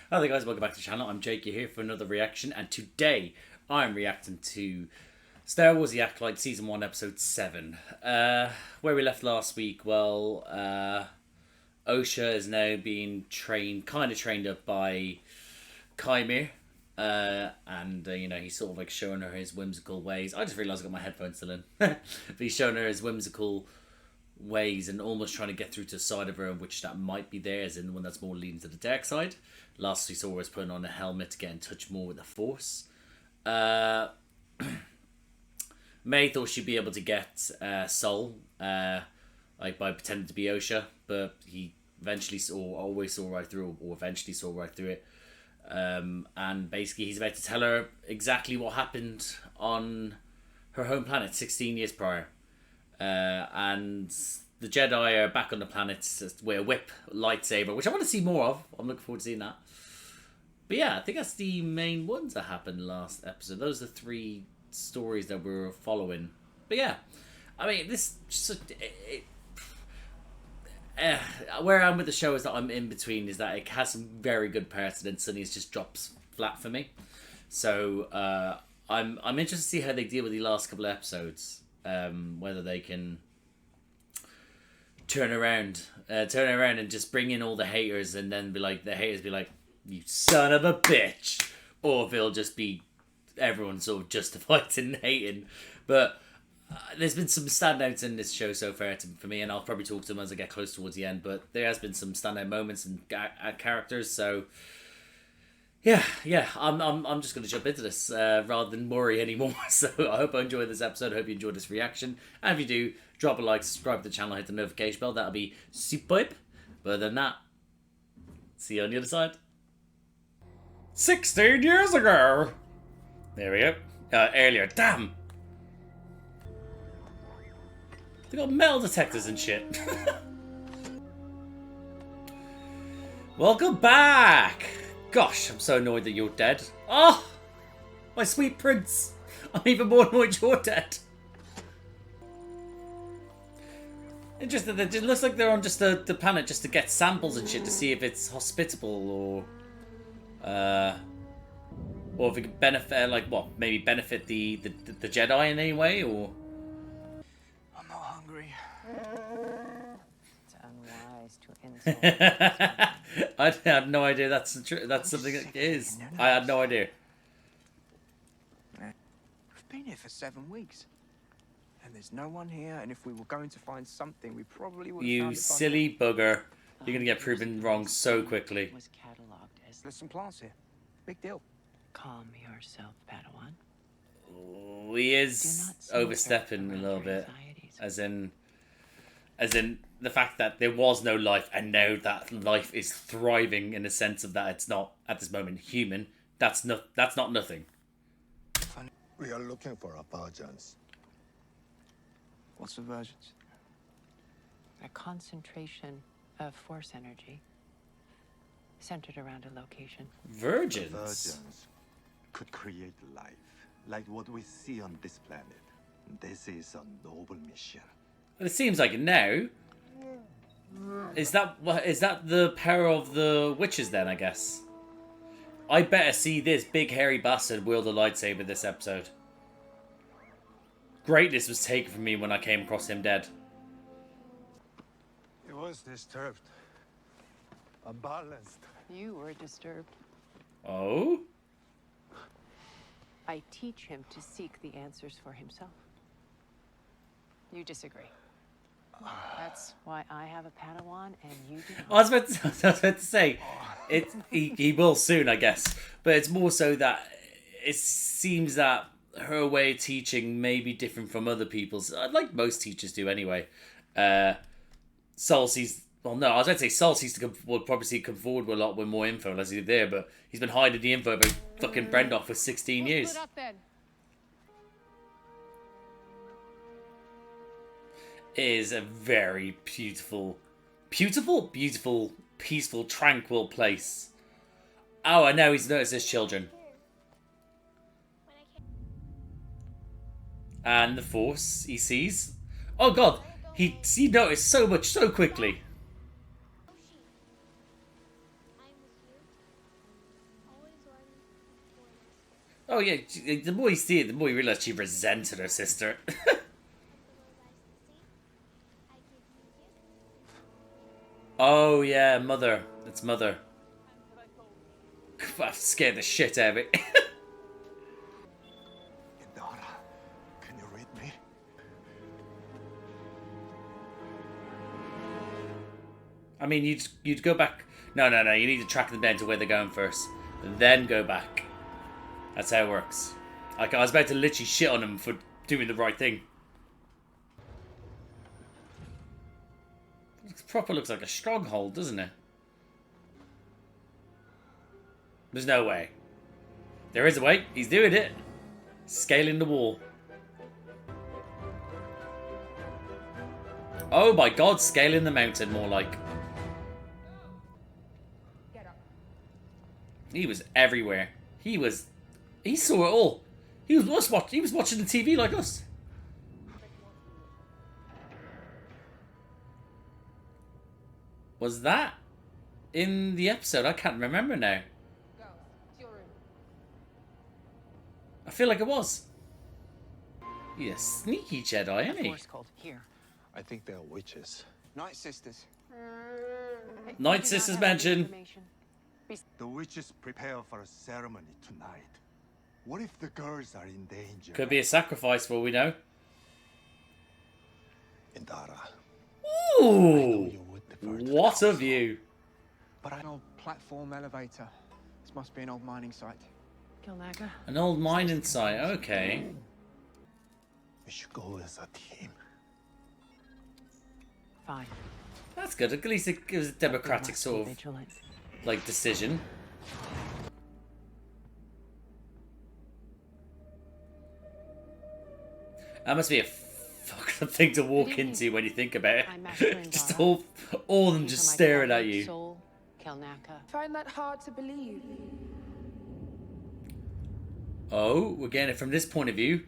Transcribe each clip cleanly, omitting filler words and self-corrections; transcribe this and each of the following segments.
Hello there guys, welcome back to the channel. I'm Jake, you're here for another reaction, and today I'm reacting to Star Wars The Acolyte Season 1 Episode 7. Where we left last week, well, Osha is now being kind of trained up by Kymir. You know, he's sort of like showing her his whimsical ways. I just realised I got my headphones still in. But he's showing her his whimsical ways and almost trying to get through to the side of her, which that might be there, as in the one that's more leaning to the dark side. Last we saw was putting on a helmet to get in touch more with the Force. May thought she'd be able to get Sol, like by pretending to be Osha, but he eventually always saw right through, or eventually saw right through it. And basically he's about to tell her exactly what happened on her home planet 16 years prior. And the Jedi are back on the planet with a whip lightsaber, which I want to see more of. I'm looking forward to seeing that. But yeah, I think that's the main ones that happened last episode. Those are the three stories that we're following. But yeah, I mean, this just where I'm with the show is that I'm in between. Is that it has some very good parts, and then suddenly it just drops flat for me. So I'm interested to see how they deal with the last couple of episodes. Whether they can turn around and just bring in all the haters, and then the haters be like, "You son of a bitch," or if it'll just be everyone sort of justified in hating. But there's been some standouts in this show so far for me, and I'll probably talk to them as I get close towards the end. But there has been some standout moments and characters, so. Yeah, I'm just going to jump into this rather than worry anymore. So I hope I enjoyed this episode. I hope you enjoyed this reaction. And if you do, drop a like, subscribe to the channel, hit the notification bell. That'll be superb. But other than that, see you on the other side. 16 years ago. There we go. Earlier. Damn. They got metal detectors and shit. Welcome back. Gosh, I'm so annoyed that you're dead. Oh, my sweet prince. I'm even more annoyed you're dead. Interesting. It looks like they're on just the planet just to get samples and shit to see if it's hospitable or if it could benefit, like what? Maybe benefit the Jedi in any way, or. I'm not hungry. It's unwise to insult. I had no idea that's something that is. I had no idea. We've been here for 7 weeks. And there's no one here, and if we were going to find something, we probably would have You found it by silly bugger. You're going to get proven wrong so quickly. Was cataloged as There's some plants here. Big deal. calm yourself, Padawan. Oh, he is overstepping a little bit. As in the fact that there was no life, and now that life is thriving in the sense of that it's not at this moment human. That's not nothing. We are looking for a virgins. What's the versions? A concentration of force energy centered around a location. Virgins. Virgins could create life, like what we see on this planet. This is a noble mission. Well, it seems like it now. Is that the power of the witches then, I guess? I better see this big hairy bastard wield a lightsaber this episode. Greatness was taken from me when I came across him dead. It was disturbed, unbalanced. You were disturbed. Oh? I teach him to seek the answers for himself. You disagree. That's why I have a Padawan and you do not. I was about to say, he will soon, I guess. But it's more so that it seems that her way of teaching may be different from other people's. Like most teachers do anyway. Sol sees... Well, no, I was going to say Sol would probably come forward with a lot with more info as he did there, but he's been hiding the info about fucking Brendoff for 16 years. Split up then. It is a very beautiful, peaceful, tranquil place. Oh, I know he's noticed his children. And the Force he sees. Oh god, he noticed so much so quickly. Oh yeah, the more you see it, the more you realise she resented her sister. Oh yeah, mother. It's mother. That scared the shit out of it. Indara, can you read me? I mean, you'd go back. No. You need to track them down to where they're going first, and then go back. That's how it works. Like, I was about to literally shit on him for doing the right thing. It proper looks like a stronghold, doesn't it? There's no way. There is a way. He's doing it. Scaling the wall. Oh my god, scaling the mountain more like. He was everywhere. He saw it all. He was watching the TV like us. Was that in the episode? I can't remember now. I feel like it was. He's a sneaky Jedi, isn't he? Here. I think they are witches. Night sisters. Night Sisters mention. The witches prepare for a ceremony tonight. What if the girls are in danger? Could be a sacrifice for all we know. Indara. Ooh! You would defer to the What a council. view. But an old platform elevator. This must be an old mining site. KELNACCA. An old mining site, okay. We should go as a team. Fine. That's good. At least it gives a democratic Must sort be of, vigilant. like, decision. That must be a fucking thing to walk into when you think about it. I'm Master Just Indara. all of them These just are my staring at colleagues, you. Soul, KELNACCA. Find that hard to believe. Oh, we're getting it from this point of view.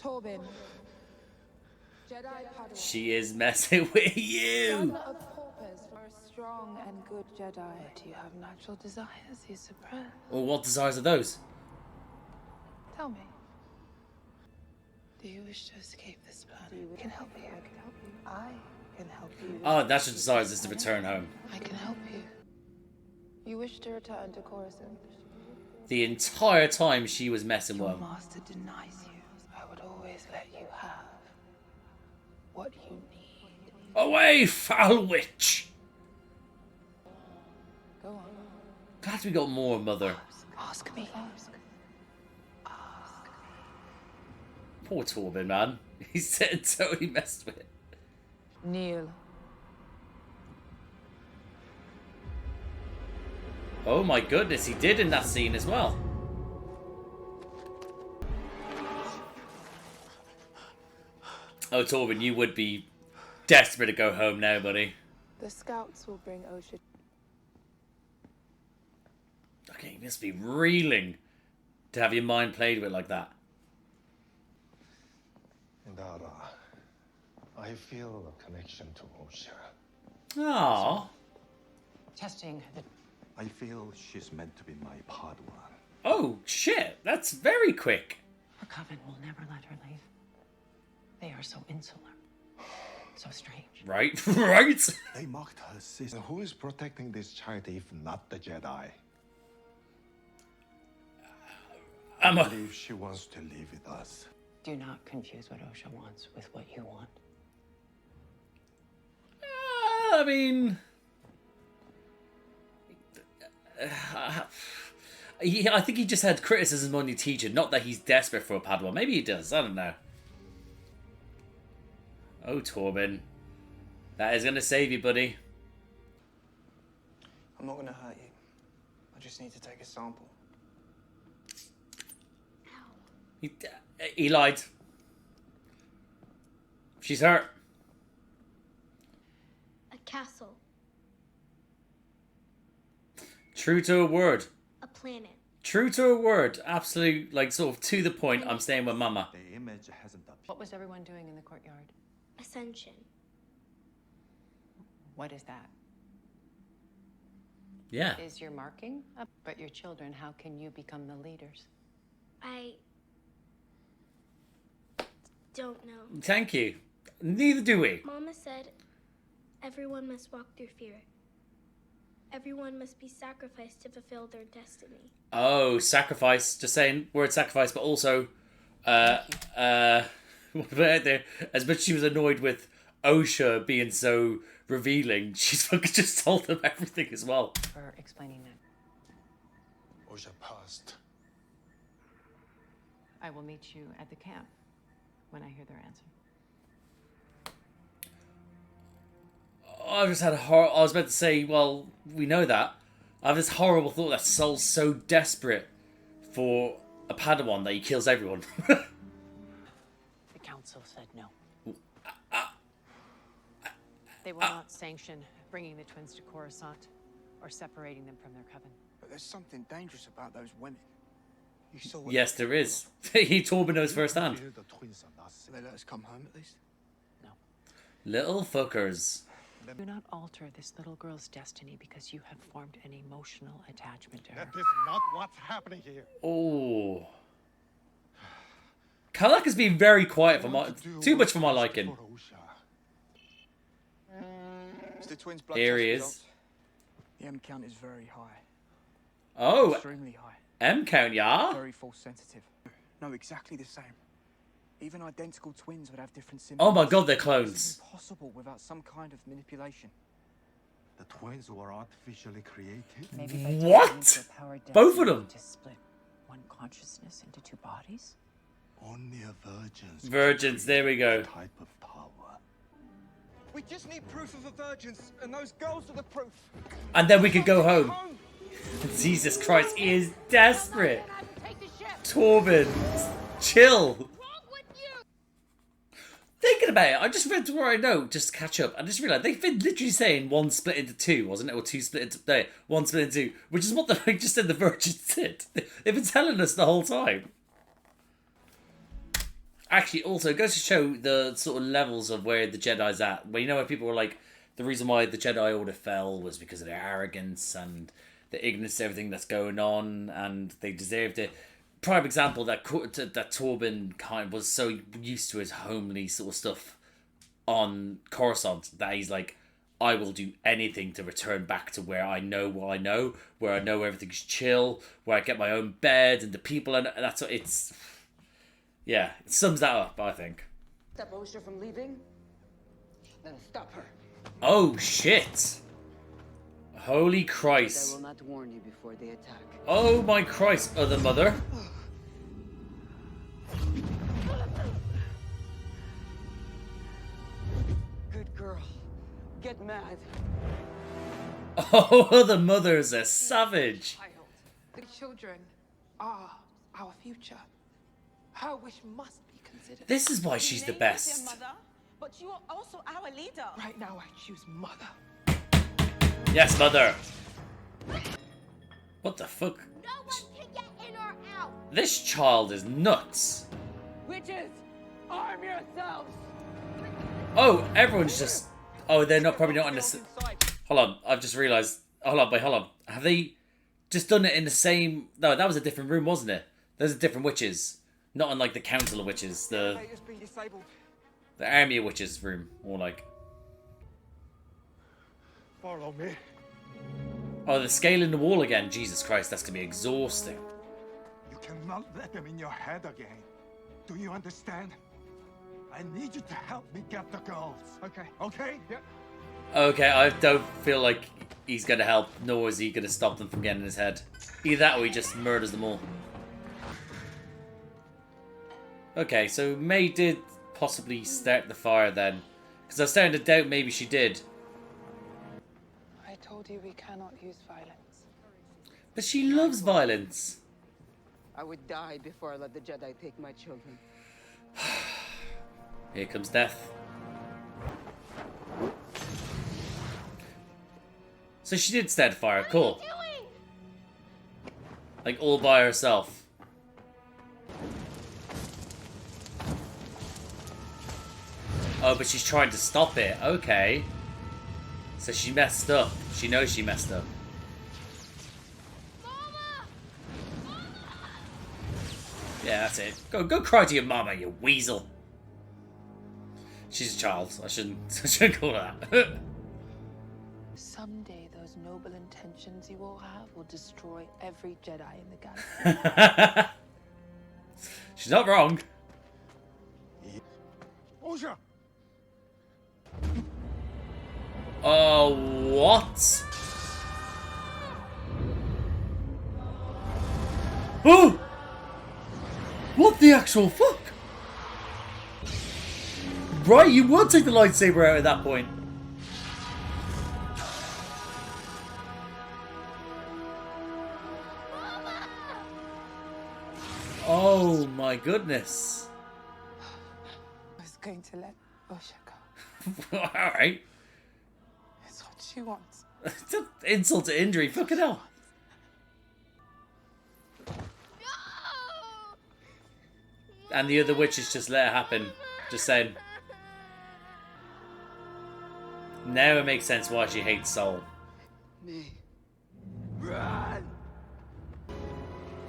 Torben. Jedi Padawan. She is messing with Son you. of paupers for a strong and good Jedi. Do you have natural desires you suppress? Well, what desires are those? Tell me. Do you wish to escape this planet? I can help you. I can help you. Oh, natural desires is to return home. I can help you. You wish to return to Coruscant? The entire time she was messing with Your him. master denies you. I would always let you have what you need. Away, foul witch! Go on. Glad we got more, mother. Ask me. Poor Torben, man. He's totally messed with it. Kneel. Oh my goodness, he did in that scene as well. Oh, Torben, you would be desperate to go home now, buddy. The scouts will bring Osha. Okay, you must be reeling to have your mind played with like that. Indara, I feel a connection to Osha. Aww. Testing the I feel she's meant to be my Padawan. Oh, shit. That's very quick. Her coven will never let her leave. They are so insular. So strange. Right, right. They mocked her sister. Who is protecting this child if not the Jedi? I believe she wants to live with us. Do not confuse what Osha wants with what you want. I mean... yeah, I think he just had criticism on your teacher, not that he's desperate for a Padawan. Maybe he does, I don't know. Oh, Torben. That is going to save you, buddy. I'm not gonna hurt you. I just need to take a sample. He lied. She's hurt. A castle. True to a word. A planet. True to a word. Absolute, like, sort of to the point. I'm staying with Mama. The image hasn't appeared. What was everyone doing in the courtyard? Ascension. What is that? Yeah. is your marking. But your children, how can you become the leaders? I don't know. Thank you. Neither do we. Mama said everyone must walk through fear. Everyone must be sacrificed to fulfill their destiny. Oh, sacrifice. Just saying word sacrifice, but also, what about there? As much as she was annoyed with Osha being so revealing, she's fucking just told them everything as well. For explaining that. Osha passed. I will meet you at the camp when I hear their answer. I just had I was about to say, well, we know that. I have this horrible thought that Sol's so desperate for a Padawan that he kills everyone. The council said no. They will not sanction bringing the twins to Coruscant or separating them from their coven. But there's something dangerous about those women. You saw what Yes, there is. Torben knows firsthand. The twins are not They let us come home at least. No. Little fuckers. Do not alter this little girl's destiny because you have formed an emotional attachment to her. That is not what's happening here. Oh. KELNACCA's been very quiet for my... Too much for my liking. For Osha. It's the twins' blood Here test he results. is. The M count is very high. Oh, Extremely high. M count, yeah? Very force sensitive. No, exactly the same. Even identical twins would have different symptoms. Oh my god, they're This clones. is impossible without some kind of manipulation. The twins were artificially created? Maybe by tapping What? into a power Both of density them? to split one consciousness into two bodies. Only a virgin's Virgins, there we go. type of power. We just need proof of a virgins, and those girls are the proof. And then we could go home. Jesus Christ, he is desperate. Torben, chill. Thinking about it, I just read to where I know, just to catch up. I just realised they've been literally saying one split into two, wasn't it? Or two split into... No, one split into two. Which is what they just said the Virgins did. They've been telling us the whole time. Actually, also, it goes to show the sort of levels of where the Jedi's at. Where, you know, where people were like, the reason why the Jedi Order fell was because of their arrogance and the ignorance of everything that's going on, and they deserved it. Prime example that Torben kind of was so used to his homely sort of stuff on Coruscant that he's like, I will do anything to return back to where I know what I know, where I know everything's chill, where I get my own bed and the people, and that's what it's... Yeah, it sums that up, I think. Stop Osha from leaving? Then stop her. Oh, shit! Holy I Christ. will not warn you before they attack. Oh my Christ, other mother. Good girl. Get mad. Oh, other mother's a savage. Child, the children are our future. Her wish must be considered. This is why she's the best. But you are also our leader. Right now, I choose mother. Yes, mother. What the fuck? No one can get in or out. This child is nuts. Witches, arm yourselves. Oh, everyone's just... Oh, they're not probably not in this... Hold on, I've just realised... Hold on, wait, hold on. Have they just done it in the same... No, that was a different room, wasn't it? Those are different witches. Not in, like, the Council of Witches. The Army of Witches room. Or, like... Follow me. Oh, the scale in the wall again. Jesus Christ, that's going to be exhausting. You cannot let them in your head again. Do you understand? I need you to help me get the girls. Okay. Okay? Yeah. Okay, I don't feel like he's going to help, nor is he going to stop them from getting in his head. Either that or he just murders them all. Okay, so May did possibly start the fire then. Because I was starting to doubt maybe she did. I told you we cannot use violence. But she loves violence. I would die before I let the Jedi take my children. Here comes death. So she did start the fire, cool. What are you doing? Like all by herself. Oh, but she's trying to stop it. Okay. So she messed up. She knows she messed up. Yeah, that's it. Go cry to your mama, you weasel. She's a child. I shouldn't call her that. Someday those noble intentions you all have will destroy every Jedi in the galaxy. She's not wrong. Osha! Oh, what? Oh! What the actual fuck? Right, you would take the lightsaber out at that point. Oh my goodness. I was going to let Osha go. Alright. It's what she wants. It's an insult to injury, fucking hell. And the other witches just let it happen. Just saying. Now it makes sense why she hates Soul. Me. Run!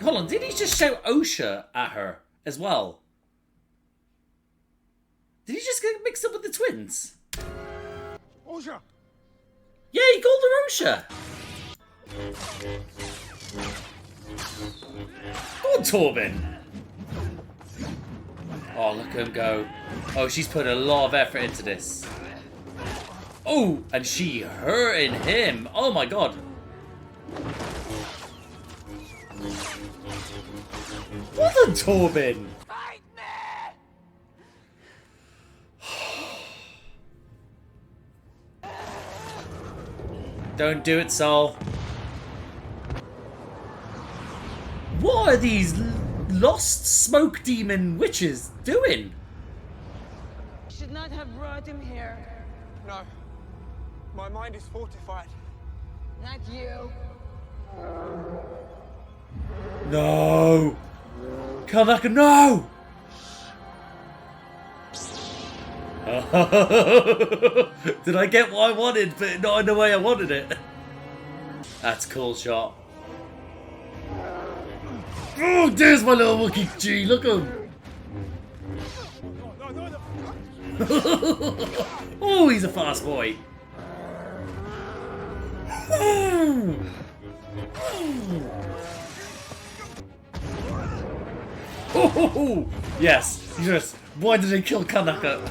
Hold on, did he just shout Osha at her as well? Did he just get mixed up with the twins? Osha! Yeah, he called her Osha. Go on, Torben. Oh, look at him go. Oh, she's put a lot of effort into this. Oh, and she hurting him. Oh my god. What a Torben. Fight me! Don't do it, Sol. What are these lost smoke demon witches doing? Should not have brought him here. No. My mind is fortified. Not you. No! KELNACCA, no! Did I get what I wanted, but not in the way I wanted it? That's a cool shot. Oh, there's my little Wookiee G, look at him! Oh, he's a fast boy. Oh, yes, yes. Why did they kill KELNACCA?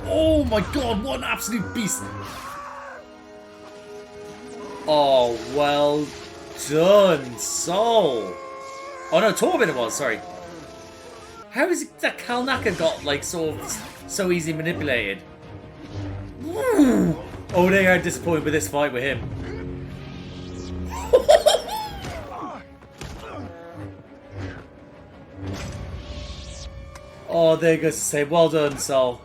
Oh my god, what an absolute beast! Oh, well done, Soul. Oh no, Torben it was, sorry. How is it that KELNACCA got, like, so easily manipulated? Oh, they are disappointed with this fight with him. Oh, there goes to say, well done, Sol.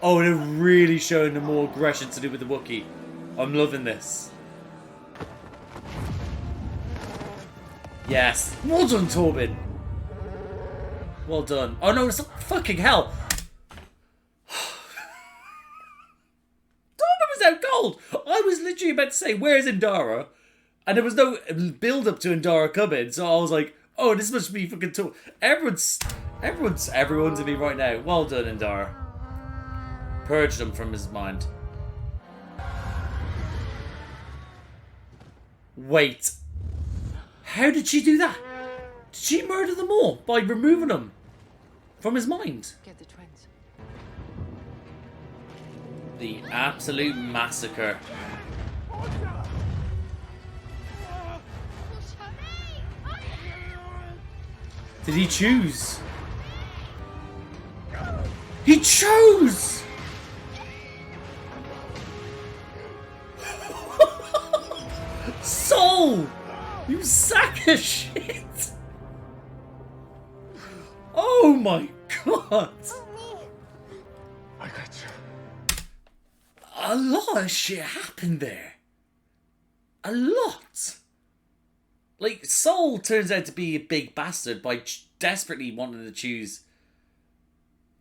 Oh, they're really showing them more aggression to do with the Wookiee. I'm loving this. Yes. Well done, Torben. Well done. Oh no, it's fucking hell. Torben was out cold. I was literally about to say, where's Indara? And there was no build up to Indara coming, so I was like, oh, this must be fucking Torben. Everyone's in me right now. Well done, Indara. Purged him from his mind. Wait. How did she do that? Did she murder them all by removing them from his mind? Get the twins. The absolute massacre. Did he choose? He chose! Soul! You sack of shit! Oh my god! I got you. A lot of shit happened there. A lot. Like, Soul turns out to be a big bastard by desperately wanting to choose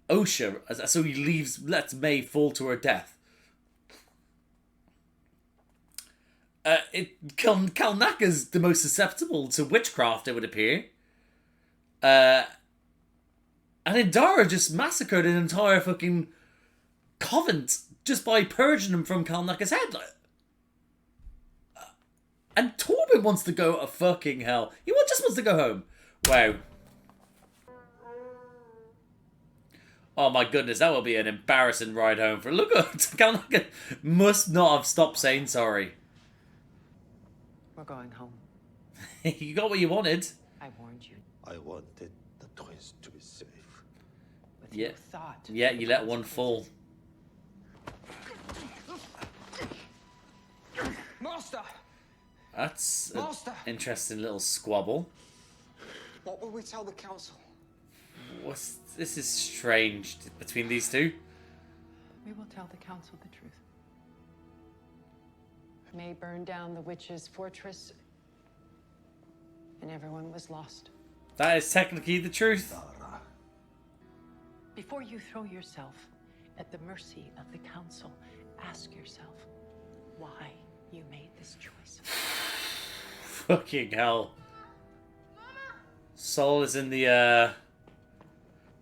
Osha, so he lets May fall to her death. KELNACCA's the most susceptible to witchcraft, it would appear. And Indara just massacred an entire fucking convent just by purging them from KELNACCA's head. And Torben wants to go to fucking hell. He just wants to go home. Wow. Oh my goodness, that will be an embarrassing ride home for... Look at KELNACCA must not have stopped saying sorry. We're going home. You got what you wanted. I warned you. I wanted the twins to be safe. With Yeah. your thought. Yeah, you let one fall. Master! That's an Master! interesting little squabble. What will we tell the council? This is strange between these two. We will tell the council the truth. May burned down the witch's fortress, and everyone was lost. That is technically the truth. Before you throw yourself at the mercy of the council, ask yourself why you made this choice. Fucking hell. Sol is in the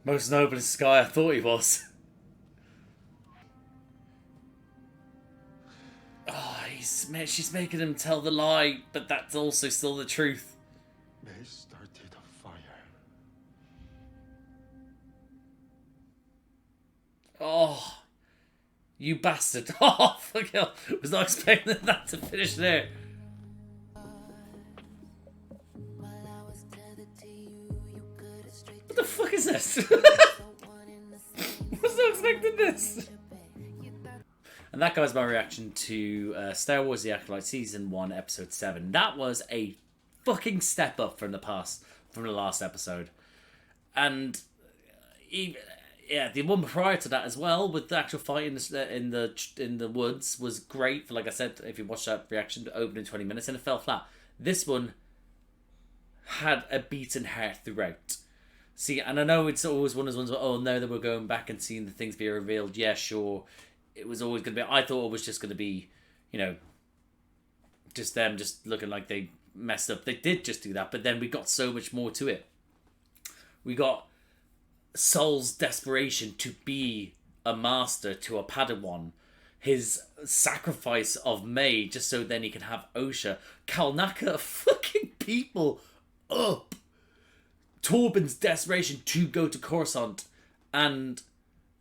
most noblest sky I thought he was. Oh, she's making him tell the lie, but that's also still the truth. They started a fire. Oh, you bastard. Oh, fuck hell. Was not expecting that to finish there. What the fuck is this? I was not expecting this. And that was my reaction to Star Wars The Acolyte Season 1, Episode 7. That was a fucking step up from the last episode. And the one prior to that as well, with the actual fight in the woods, was great. For, like I said, if you watch that reaction, it opened in 20 minutes and it fell flat. This one had a beating heart throughout. See, and I know it's always one of those ones where, oh, now that we're going back and seeing the things be revealed, yeah, sure. It was always going to be... I thought it was just going to be, just them just looking like they messed up. They did just do that, but then we got so much more to it. We got Sol's desperation to be a master to a Padawan. His sacrifice of May just so then he can have Osha. KELNACCA fucking people up. Torben's desperation to go to Coruscant and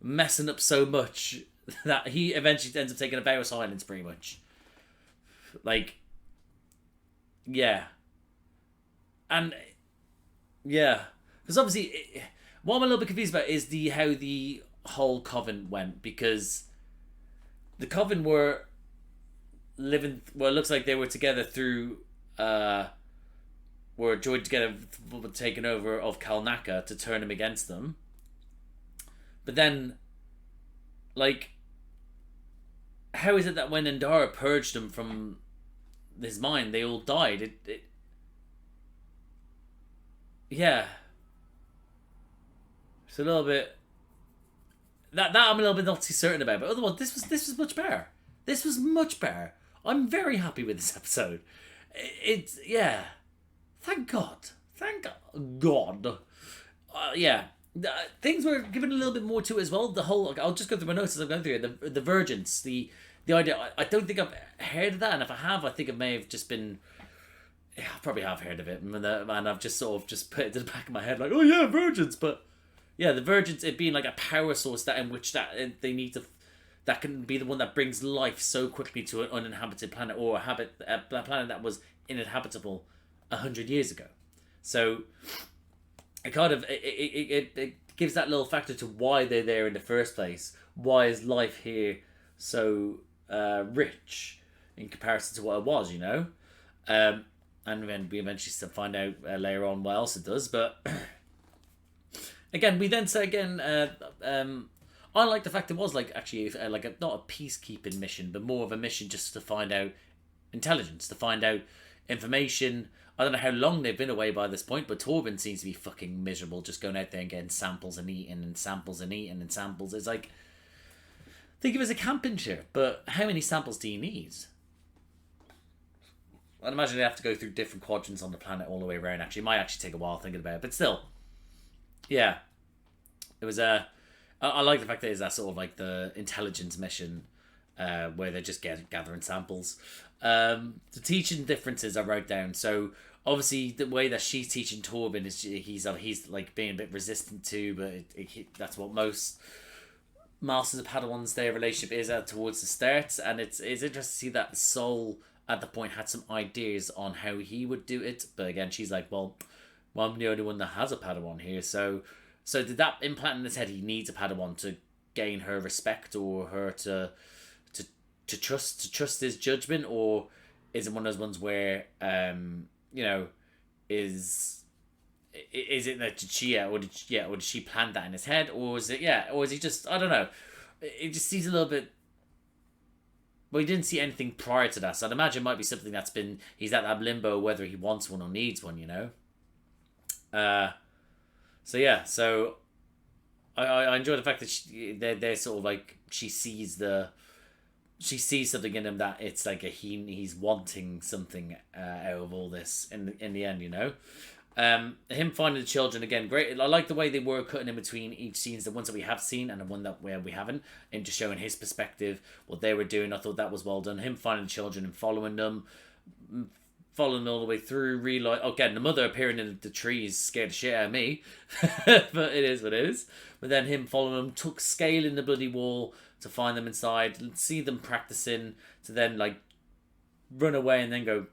messing up so much that he eventually ends up taking a vow of silence, pretty much. Like, yeah. And, yeah. Because obviously, what I'm a little bit confused about is how the whole Coven went, because the Coven were living... Well, it looks like they were together through... were joined together, taken over of KELNACCA to turn him against them. But then, like, how is it that when Indara purged him from his mind, they all died? Yeah. It's a little bit... That I'm a little bit not too certain about, but otherwise, this was much better. This was much better. I'm very happy with this episode. Yeah. Thank God. Thank God. Yeah. Things were given a little bit more to it as well. The whole... I'll just go through my notes as I'm going through it. The Virgins. The idea... I don't think I've heard of that. And if I have, I think it may have just been... Yeah, I probably have heard of it. And I've just sort of just put it to the back of my head like, oh yeah, Virgins. But yeah, the Virgins, it being like a power source that in which that they need to... That can be the one that brings life so quickly to an uninhabited planet, or a planet that was uninhabitable 100 years ago. So it kind of it gives that little factor to why they're there in the first place. Why is life here so rich in comparison to what it was, and then we eventually find out later on what else it does. But again, we then say again, I like the fact it was like actually like not a peacekeeping mission, but more of a mission just to find out intelligence, to find out information. I don't know how long they've been away by this point, but Torben seems to be fucking miserable, just going out there and getting samples and eating and samples and eating and samples. It's like, think of it as a camping trip, but how many samples do you need? I'd imagine they have to go through different quadrants on the planet all the way around. Actually, it might actually take a while thinking about it, but still, yeah, it was I like the fact that it's that sort of like the intelligence mission, where they're just gathering samples. The teaching differences I wrote down. So obviously the way that she's teaching Torben is he's like being a bit resistant to, but that's what most Masters of Padawans their relationship is at towards the start, and it's interesting to see that Sol at the point had some ideas on how he would do it, but again she's like, well, I'm the only one that has a Padawan here, so did that implant in his head he needs a Padawan to gain her respect or her to trust his judgment, or is it one of those ones where you know, is it that did she plant that in his head, or is he just, I don't know, it just seems a little bit. Well, he didn't see anything prior to that, so I'd imagine it might be something that's been, he's at that limbo whether he wants one or needs one, you know. So I enjoy the fact that they're sort of like, she sees something in him that it's like he's wanting something out of all this in the end, you know. Him finding the children again, great. I like the way they were cutting in between each scenes, the ones that we have seen and the one that where we haven't, and just showing his perspective, what they were doing. I thought that was well done. Him finding the children and following them all the way through. Again, the mother appearing in the trees scared the shit out of me, but it is what it is. But then him following them, scaling the bloody wall to find them inside, see them practicing, to then like run away and then go,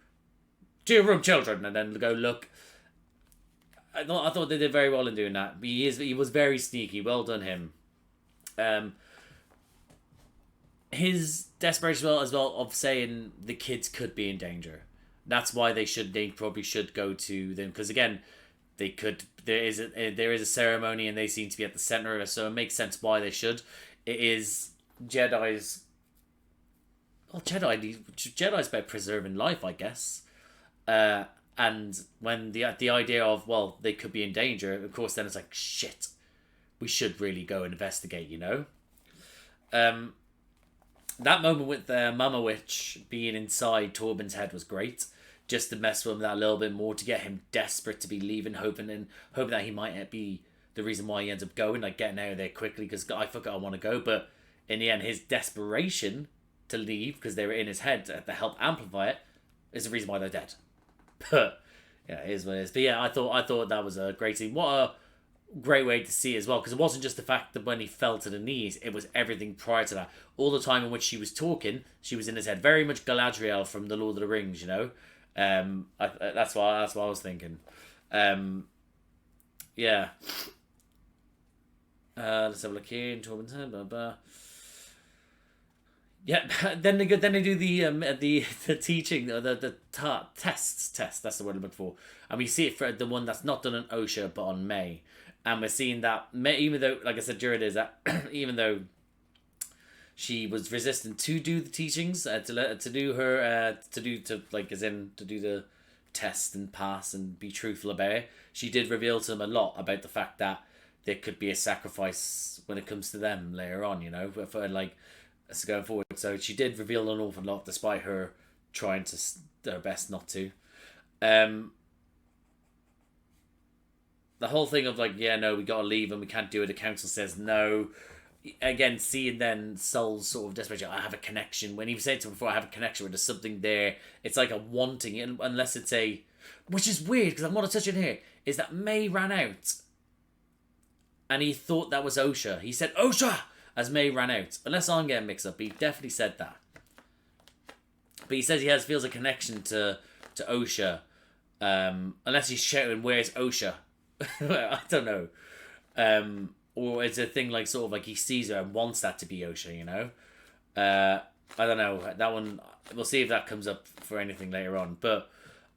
to your room, children, and then go look. I thought they did very well in doing that. He was very sneaky. Well done, him. His desperation as well of saying the kids could be in danger. That's why they probably should go to them, because again, they could. There is a ceremony and they seem to be at the center of it, so it makes sense why they should. It is Jedi's. Well, Jedi's about preserving life, I guess. And when the idea of, well, they could be in danger, of course, then it's like, shit, we should really go investigate, you know? That moment with the Mama Witch being inside Torben's head was great. Just to mess with him that a little bit more, to get him desperate to be leaving, hoping that he might be the reason why he ends up going, like getting out of there quickly, because I forgot I want to go. But in the end, his desperation to leave, because they were in his head to help amplify it, is the reason why they're dead. But yeah, it is what it is. But yeah, I thought that was a great scene. What a great way to see it as well, because it wasn't just the fact that when he fell to the knees, it was everything prior to that. All the time in which she was talking, she was in his head, very much Galadriel from the Lord of the Rings, you know. That's what I was thinking. Yeah. Let's have a look here in Torben's head. Blah, blah. Yeah, then they do the teaching, the test. That's the word I'm looking for, and we see it for the one that's not done on Osha but on May, and we're seeing that May, even though, like I said during this, that even though she was resistant to do the teachings, to do the test and pass and be truthful about it, she did reveal to them a lot about the fact that there could be a sacrifice when it comes to them later on, you know, for like. As going forward, so she did reveal an awful lot despite her trying to her best not to. The whole thing of like, yeah, no, we gotta leave and we can't do it. The council says no. Again, seeing then Sol's sort of desperation. I have a connection. When he said to him before, I have a connection where there's something there. It's like a wanting, unless it's a, which is weird because I want to touch it here. Is that May ran out, and he thought that was Osha. He said Osha as May ran out. Unless I'm getting mixed up, he definitely said that. But he says he feels a connection to Osha. Unless he's shouting, where's Osha? I don't know. Or it's a thing like sort of like he sees her and wants that to be Osha, you know? I don't know. That one, we'll see if that comes up for anything later on. But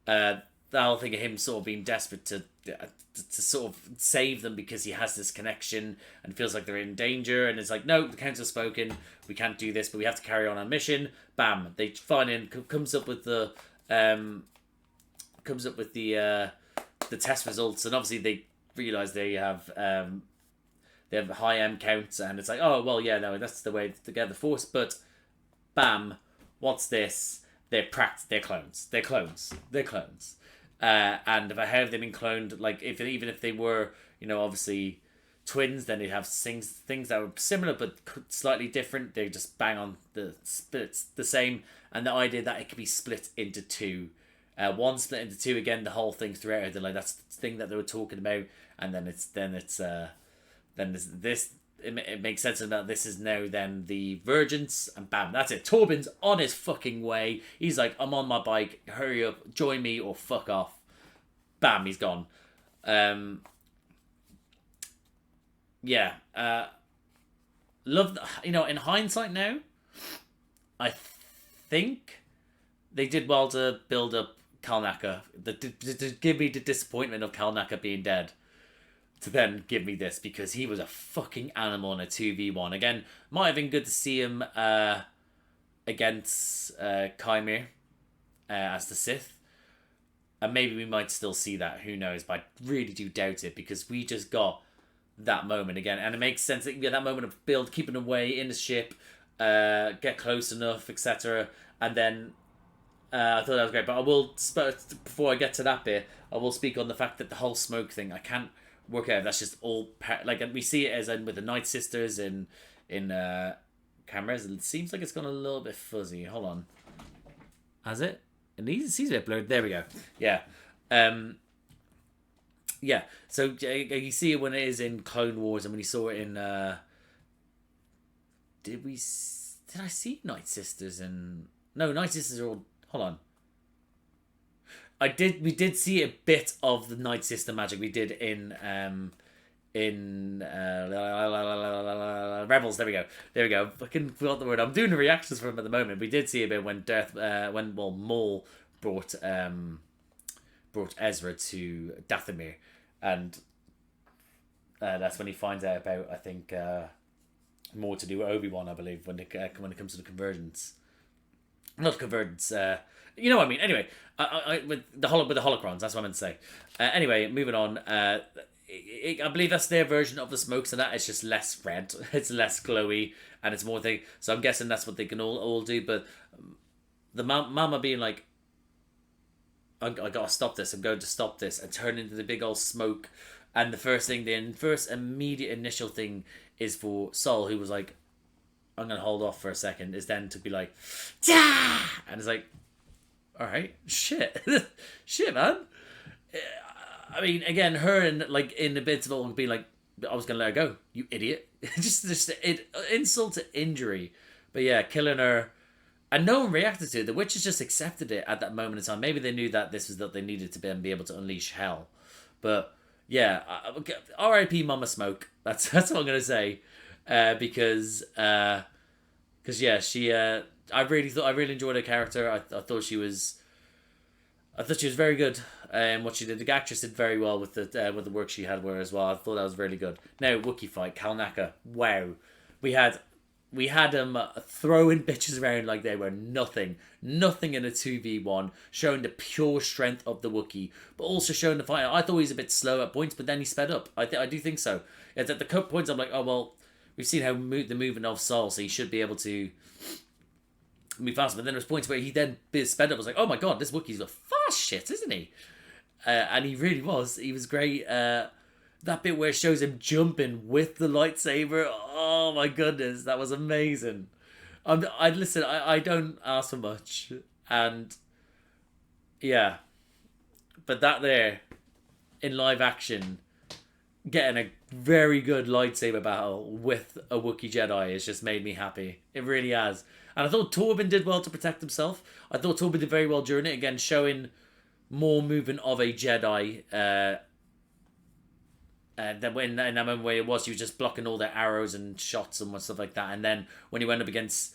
that whole thing of him sort of being desperate to sort of save them because he has this connection and feels like they're in danger, and it's like, no, the council's spoken, we can't do this, but we have to carry on our mission. Bam, they find in, comes up with the test results, and obviously they realise they have high M counts, and it's like, oh well, yeah, no, that's the way to get the force. But bam, what's this? they're clones. They're clones. They're clones. And if I have them been cloned, like even if they were, you know, obviously twins, then they'd have things that were similar but slightly different. They just bang on the splits the same, and the idea that it could be split into two, one split into two again. The whole thing throughout, like that's the thing that they were talking about, and then it's this. It makes sense that this is now then the Virgins, and bam, that's it. Torben's on his fucking way. He's like, I'm on my bike, hurry up, join me or fuck off. Bam, he's gone. Yeah. Love, you know, in hindsight now, I think they did well to build up KELNACCA, to give me the disappointment of KELNACCA being dead, to then give me this, because he was a fucking animal in a 2v1. Again, might have been good to see him against Chimera as the Sith. And maybe we might still see that, who knows, but I really do doubt it, because we just got that moment again. And it makes sense that that moment of build, keeping away in the ship, get close enough, etc. And then I thought that was great. But I will, before I get to that bit, I will speak on the fact that the whole smoke thing, I can't work out if that's just all like we see it as in with the Night Sisters in cameras. It seems like it's gone a little bit fuzzy. Hold on, has it? It seems a bit blurred. There we go. Yeah, yeah. So you see it when it is in Clone Wars, and when you saw it in did I see Night Sisters in? No, Night Sisters are all. Hold on. We did see a bit of the Night Sister magic we did in Rebels. There we go. Fucking forgot the word. I'm doing the reactions for him at the moment. We did see a bit when Maul brought Ezra to Dathomir, and that's when he finds out about, I think, more to do with Obi-Wan, I believe, when it comes to the convergence. Not convergence. You know what I mean. Anyway, with the holocrons, that's what I meant to say. Anyway, moving on. I believe that's their version of the smoke, so that is just less red. It's less glowy, and it's more thing. So I'm guessing that's what they can all do. But the mama being like, I gotta stop this. I'm going to stop this, and turn into the big old smoke. And the first immediate initial thing is for Sol, who was like, I'm gonna hold off for a second, is then to be like, Dah! And it's like, all right, shit, man. I mean, again, her and like in the bits of all being like, I was gonna let her go, you idiot. just insult to injury. But yeah, killing her, and no one reacted to it. The witches just accepted it at that moment in time. Maybe they knew that this was that they needed to be able to unleash hell. But yeah, R.I.P. Mama Smoke. That's what I'm gonna say, because yeah, she. I really enjoyed her character. I thought she was very good. What she did, the actress did very well with the work she had with her as well. I thought that was really good. Now, Wookiee fight, KELNACCA. Wow, we had them throwing bitches around like they were nothing in a 2v1, showing the pure strength of the Wookiee, but also showing the fight. I thought he was a bit slow at points, but then he sped up. I do think so. It's at the points I'm like, oh well, we've seen how the movement of Sol, so he should be able to move faster. But then there's points where he then sped up. I was like, oh my god, this Wookiee's a fast shit, isn't he? And he really was. He was great. That bit where it shows him jumping with the lightsaber. Oh my goodness, that was amazing. I don't ask for much, and yeah, but that there in live action, getting a very good lightsaber battle with a Wookiee Jedi has just made me happy. It really has. And I thought Torben did well to protect himself. I thought Torben did very well during it. Again, showing more movement of a Jedi. That in that moment where he was just blocking all their arrows and shots and stuff like that. And then when he went up against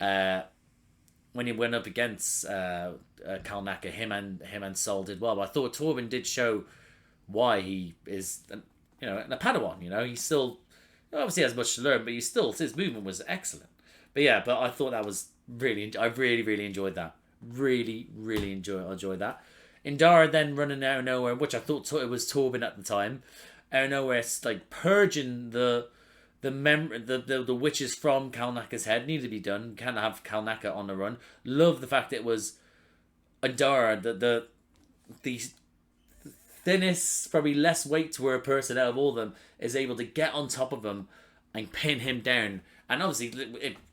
KELNACCA, him and Sol did well. But I thought Torben did show why he is, a Padawan. He still obviously has much to learn, but his movement was excellent. But yeah, I thought that was I really enjoyed that. Really enjoyed that. Indara then running out of nowhere, which I thought it was Torben at the time. Out of nowhere, it's like purging the the witches from KELNACCA's head needed to be done. Can't have KELNACCA on the run. Love the fact that it was Andara, the thinnest, probably less weight to her person out of all of them, is able to get on top of him and pin him down. And obviously,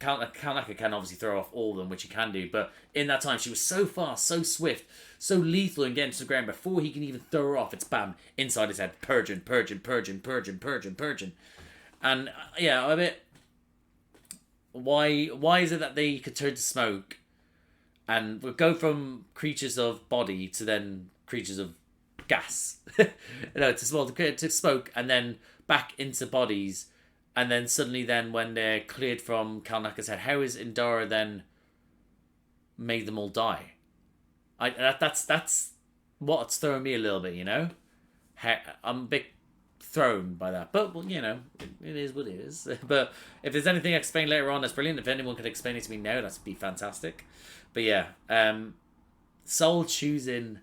KELNACCA can obviously throw off all of them, which he can do. But in that time, she was so fast, so swift, so lethal in getting to the ground. Before he can even throw her off, it's bam, inside his head. Purging. And yeah, I mean, why is it that they could turn to smoke and would go from creatures of body to then creatures of gas? To smoke and then back into bodies, and then suddenly then when they're cleared from KELNACCA's head, how is Indara then made them all die? That's what's throwing me a little bit, you know? I'm a bit thrown by that, but well, you know, it is what it is. But if there's anything explained later on, that's brilliant. If anyone could explain it to me now, that'd be fantastic. But yeah, Soul choosing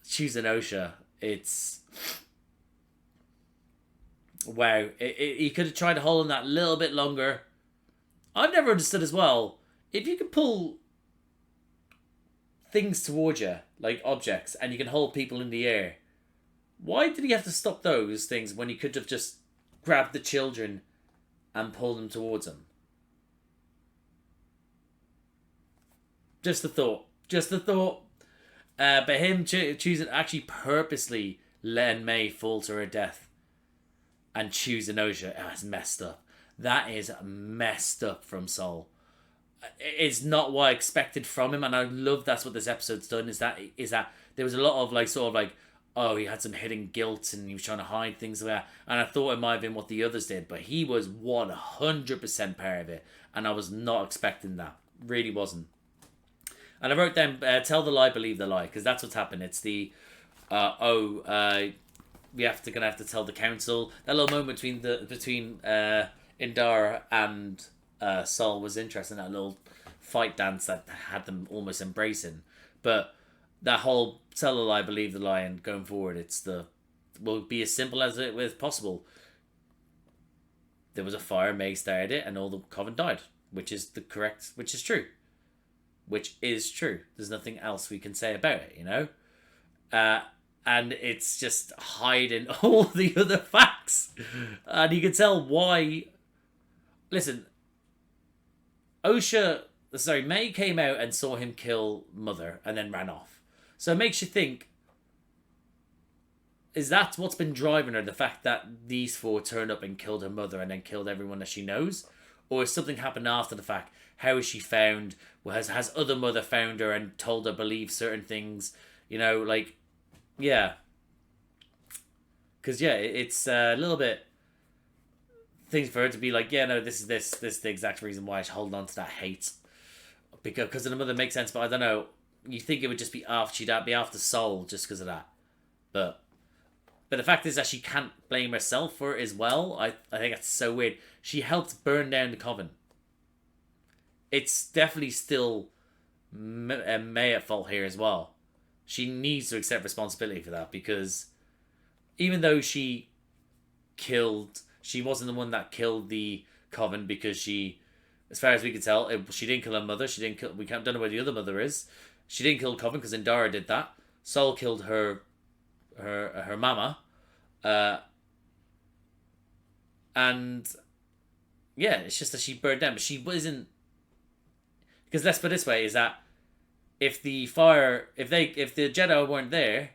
Osha, it's wow. He could have tried to hold on that a little bit longer. I've never understood as well, if you can pull things towards you, like objects, and you can hold people in the air, why did he have to stop those things when he could have just grabbed the children and pulled them towards him? Just a thought. But him choosing actually purposely letting May fall to her death and choosing Osha, that's messed up. That is messed up from Soul. It's not what I expected from him, and I love that's what this episode's done, is that there was a lot of oh, he had some hidden guilt and he was trying to hide things like that. And I thought it might have been what the others did, but he was 100% part of it. And I was not expecting that. Really wasn't. And I wrote down, tell the lie, believe the lie, because that's what's happened. It's the, gonna have to tell the council. That little moment between Indara and Sol was interesting. That little fight dance that had them almost embracing. But that whole tell the lie, believe the lie, and going forward, will be as simple as it was possible. There was a fire, May started it, and all the coven died, which is true. Which is true. There's nothing else we can say about it, you know? And it's just hiding all the other facts. And you can tell why. Listen, May came out and saw him kill Mother and then ran off. So it makes you think, is that what's been driving her? The fact that these four turned up and killed her mother and then killed everyone that she knows? Or has something happened after the fact? How is she found? Has other mother found her and told her believe certain things? You know, like, yeah. Because, yeah, it's a little bit things for her to be like, yeah, no, this is the exact reason why she's holding on to that hate. Because of the mother makes sense, but I don't know. You think it would just be she'd be after Soul just because of that. But the fact is that she can't blame herself for it as well. I think that's so weird. She helped burn down the coven. It's definitely still May at fault here as well. She needs to accept responsibility for that, because even though she wasn't the one that killed the coven, because she, as far as we can tell, she didn't kill her mother. We don't know where the other mother is. She didn't kill Coven because Indara did that. Sol killed her mama. And yeah, it's just that she burned down, but she wasn't, because let's put it this way, is that if the Jedi weren't there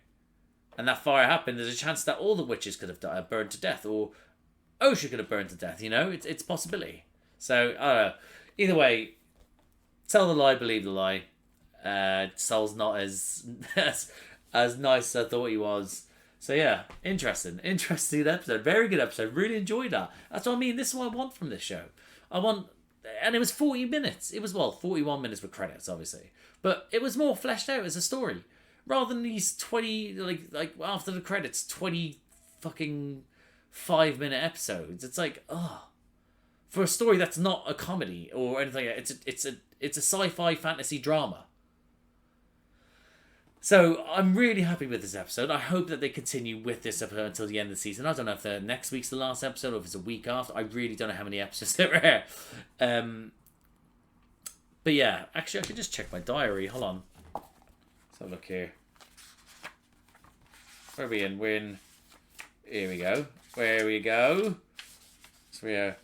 and that fire happened, there's a chance that all the witches could have burned to death, or Osha could have burned to death, you know? It's a possibility. So, I don't know. Either way, tell the lie, believe the lie. Sol's not as nice as I thought he was. So yeah, interesting episode. Very good episode. Really enjoyed that. That's what I mean. This is what I want from this show. And it was 40 minutes. It was 41 minutes with credits, obviously, but it was more fleshed out as a story rather than these 20 like after the credits 20 fucking 5-minute episodes. It's like, for a story that's not a comedy or anything. It's a sci-fi fantasy drama. So I'm really happy with this episode. I hope that they continue with this episode until the end of the season. I don't know if next week's the last episode or if it's a week after. I really don't know how many episodes there are. But yeah, actually I could just check my diary. Hold on. Let's have a look here. Where are we in? We're in... Here we go. Where we go. So we are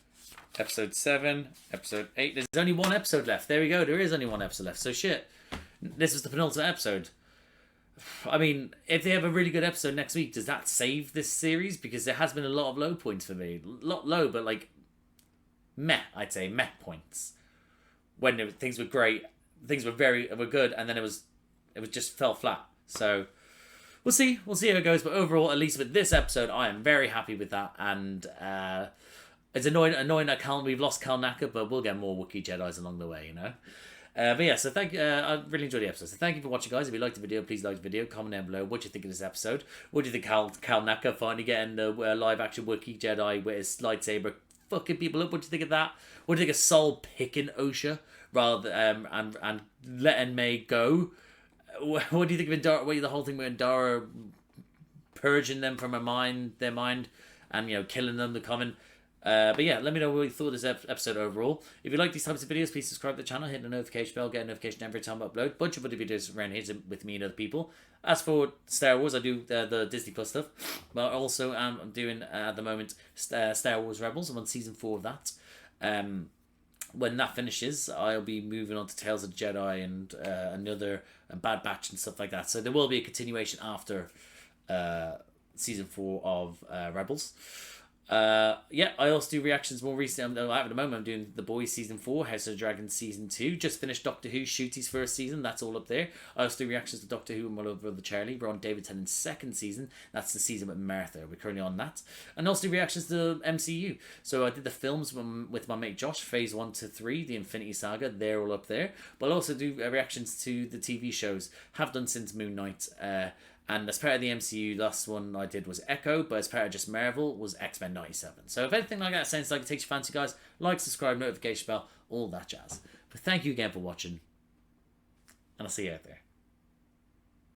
episode 7, episode 8. There's only one episode left. There we go. There is only one episode left. So shit. This is the penultimate episode. I mean, if they have a really good episode next week, does that save this series? Because there has been a lot of low points for me. Not low, but like meh, I'd say meh points. When things were great, things were good, and then it just fell flat. So we'll see how it goes. But overall, at least with this episode, I am very happy with that. And it's annoying that we've lost KELNACCA, but we'll get more Wookiee Jedis along the way, you know. But yeah, so thank you. I really enjoyed the episode. So thank you for watching, guys. If you liked the video, please like the video. Comment down below what you think of this episode. What do you think KELNACCA finally getting the live action Wookiee Jedi with his lightsaber fucking people up? What do you think of that? What do you think of Sol picking Osha rather and letting May go? What do you think of Indara? The whole thing with Indara purging them from their mind, and killing them, the common. But yeah, let me know what you thought of this episode overall. If you like these types of videos, please subscribe to the channel, hit the notification bell, get a notification every time I upload. Bunch of other videos around here with me and other people. As for Star Wars, I do the Disney Plus stuff, but also I'm doing at the moment Star Wars Rebels. I'm on season 4 of that. When that finishes, I'll be moving on to Tales of the Jedi and another Bad Batch and stuff like that. So there will be a continuation after season 4 of Rebels. Yeah, I also do reactions more recently. At the moment, I'm doing The Boys season 4, House of the Dragon season 2. Just finished Doctor Who Shooty's first season. That's all up there. I also do reactions to Doctor Who and my little brother Charlie. We're on David Tennant's second season. That's the season with Martha. We're currently on that. And also do reactions to MCU. So I did the films with my mate Josh, Phase 1 to 3, the Infinity Saga. They're all up there. But I'll also do reactions to the TV shows. Have done since Moon Knight. And as part of the MCU, last one I did was Echo, but as part of just Marvel was X-Men 97. So if anything like that sounds like it takes your fancy, guys, like, subscribe, notification bell, all that jazz. But thank you again for watching, and I'll see you out there.